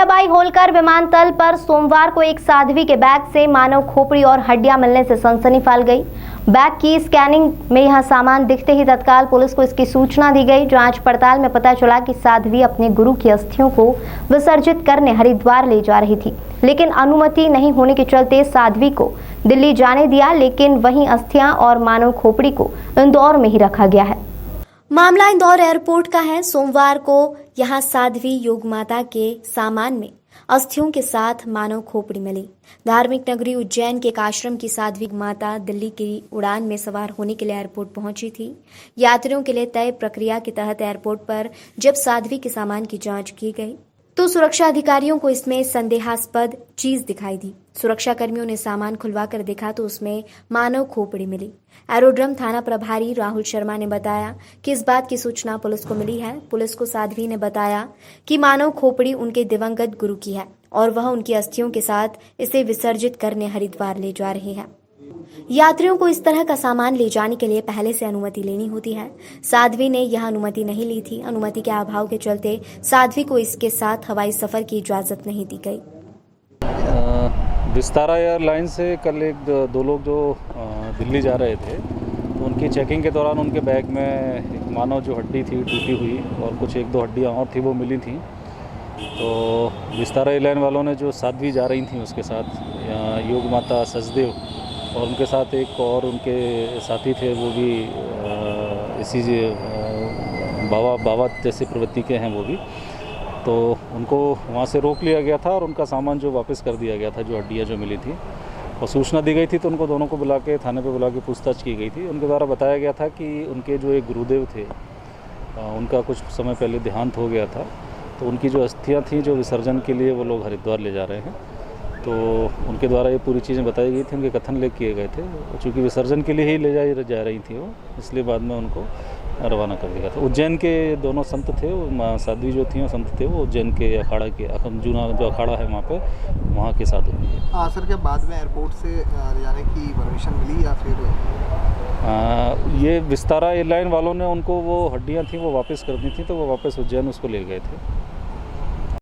अहिल्याबाई होलकर विमानतल पर सोमवार को एक साध्वी के बैग से मानव खोपड़ी और हड्डियां मिलने से सनसनी फैल गई। बैग की स्कैनिंग में यह सामान दिखते ही तत्काल पुलिस को इसकी सूचना दी गई। जांच पड़ताल में पता चला कि साध्वी अपने गुरु की अस्थियों को विसर्जित करने हरिद्वार ले जा रही थी, लेकिन अनुमति नहीं होने के चलते साध्वी को दिल्ली जाने दिया, लेकिन वहीं अस्थियां और मानव खोपड़ी को इंदौर में ही रखा गया है। मामला इंदौर एयरपोर्ट का है। सोमवार को यहां साध्वी योग माता के सामान में अस्थियों के साथ मानव खोपड़ी मिली। धार्मिक नगरी उज्जैन के एक आश्रम की साध्वी माता दिल्ली की उड़ान में सवार होने के लिए एयरपोर्ट पहुंची थी। यात्रियों के लिए तय प्रक्रिया के तहत एयरपोर्ट पर जब साध्वी के सामान की जांच की गई तो सुरक्षा अधिकारियों को इसमें संदेहास्पद चीज दिखाई दी। सुरक्षा कर्मियों ने सामान खुलवाकर देखा तो उसमें मानव खोपड़ी मिली। एरोड्रम थाना प्रभारी राहुल शर्मा ने बताया कि इस बात की सूचना पुलिस को मिली है। पुलिस को साध्वी ने बताया कि मानव खोपड़ी उनके दिवंगत गुरु की है और वह उनकी अस्थियों के साथ इसे विसर्जित करने हरिद्वार ले जा रहे हैं। यात्रियों को इस तरह का सामान ले जाने के लिए पहले से अनुमति लेनी होती है। साध्वी ने यह अनुमति नहीं ली थी। अनुमति के अभाव के चलते साध्वी को इसके साथ हवाई सफर की इजाजत नहीं दी गई। विस्तारा एयरलाइन से कल दो लोग जो दिल्ली जा रहे थे, तो उनकी चेकिंग के दौरान उनके बैग में एक मानव जो हड्डी थी टूटी हुई और कुछ एक दो हड्डियाँ और थी वो मिली थी। तो विस्तारा एयरलाइन वालों ने जो साध्वी जा रही थी उसके साथ योग माता सचदेव और उनके साथ एक और उनके साथी थे, वो भी इसी बाबा जैसे प्रवृत्ति के हैं वो भी। तो उनको वहाँ से रोक लिया गया था और उनका सामान जो वापस कर दिया गया था, जो हड्डियाँ जो मिली थी, और सूचना दी गई थी। तो उनको दोनों को बुला के थाने पे बुला के पूछताछ की गई थी। उनके द्वारा बताया गया था कि उनके जो एक गुरुदेव थे, उनका कुछ समय पहले देहांत हो गया था। तो उनकी जो अस्थियाँ थीं जो विसर्जन के लिए वो लोग हरिद्वार ले जा रहे हैं। तो उनके द्वारा ये पूरी चीज़ें बताई गई थी, उनके कथन लेख किए गए थे। चूँकि विसर्जन के लिए ही ले जा रही थी वो, इसलिए बाद में उनको रवाना कर दिया था। उज्जैन के दोनों संत थे, वो साध्वी जो थी वो संत थे, वो उज्जैन के अखाड़ा के जूना जो अखाड़ा है वहाँ पे, वहाँ के साधु थे। सर, क्या बाद में एयरपोर्ट से ले जाने की परमिशन मिली या फिर ये विस्तारा एयरलाइन वालों ने उनको वो हड्डियाँ थी वो वापस करनी थी, तो वो वापस उज्जैन उसको ले गए थे।